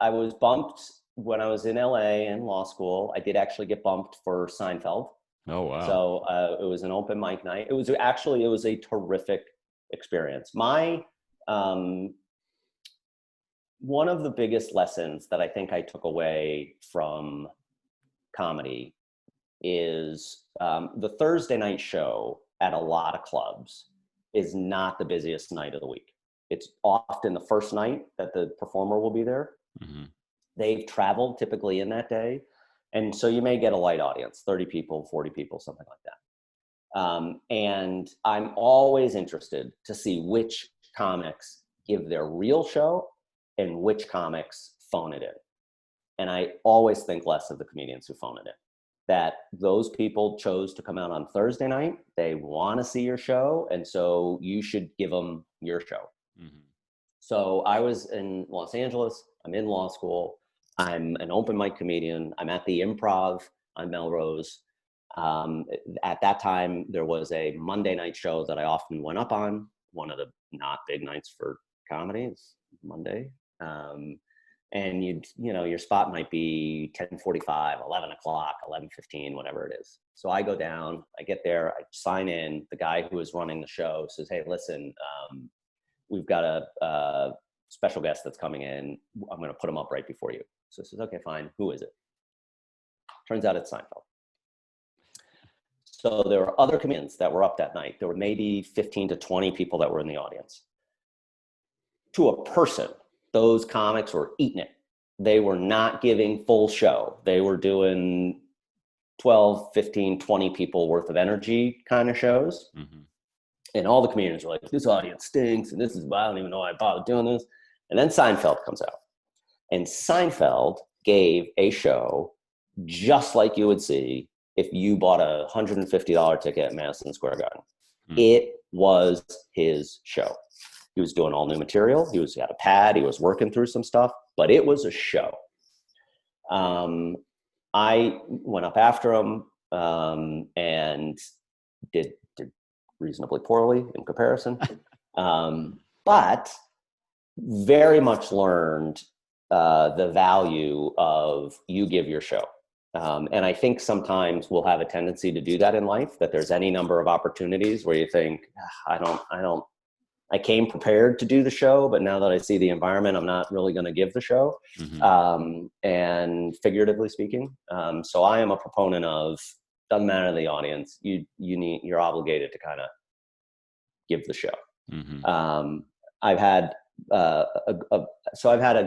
I was bumped when I was in LA in law school. I did actually get bumped for Seinfeld. Oh, wow. So it was an open mic night. It was a terrific experience. One of the biggest lessons that I think I took away from comedy is the Thursday night show at a lot of clubs is not the busiest night of the week. It's often the first night that the performer will be there. Mm-hmm. They've traveled typically in that day. And so you may get a light audience, 30 people, 40 people, something like that. And I'm always interested to see which comics give their real show and which comics phone it in. And I always think less of the comedians who phone it in. That those people chose to come out on Thursday night. They want to see your show. And so you should give them your show. Mm-hmm. So I was in Los Angeles. I'm in law school. I'm an open mic comedian. I'm at the Improv on Melrose. At that time, there was a Monday night show that I often went up on. One of the not big nights for comedy is Monday. And your spot might be 10:45, 11 o'clock, 11:15, whatever it is. So I go down, I get there, I sign in. The guy who is running the show says, "Hey, listen, we've got a special guest that's coming in. I'm going to put him up right before you." So I says, "Okay, fine. Who is it?" Turns out it's Seinfeld. So there were other comedians that were up that night. There were maybe 15 to 20 people that were in the audience. To a person, those comics were eating it. They were not giving full show. They were doing 12, 15, 20 people worth of energy kind of shows. Mm-hmm. And all the comedians were like, "This audience stinks. And this is, I don't even know why I bothered doing this." And then Seinfeld comes out. And Seinfeld gave a show just like you would see if you bought a $150 ticket at Madison Square Garden. Mm-hmm. It was his show. He was doing all new material. He had a pad. He was working through some stuff, but it was a show. I went up after him and did reasonably poorly in comparison, but very much learned the value of you give your show. And I think sometimes we'll have a tendency to do that in life, that there's any number of opportunities where you think, I came prepared to do the show, but now that I see the environment, I'm not really going to give the show. Mm-hmm. And figuratively speaking. So I am a proponent of, doesn't matter the audience, you're obligated to kind of give the show. Mm-hmm. I've had a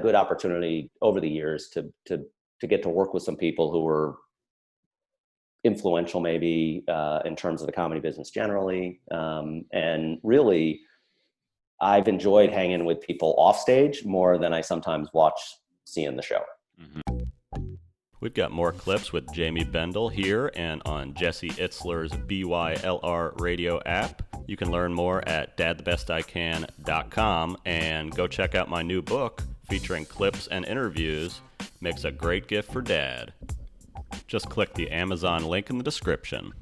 good opportunity over the years to get to work with some people who were influential, maybe in terms of the comedy business generally, and really, I've enjoyed hanging with people off stage more than I sometimes watch seeing the show. Mm-hmm. We've got more clips with Jamie Bendall here and on Jesse Itzler's BYLR radio app. You can learn more at dadthebestican.com and go check out my new book featuring clips and interviews. Makes a great gift for dad. Just click the Amazon link in the description.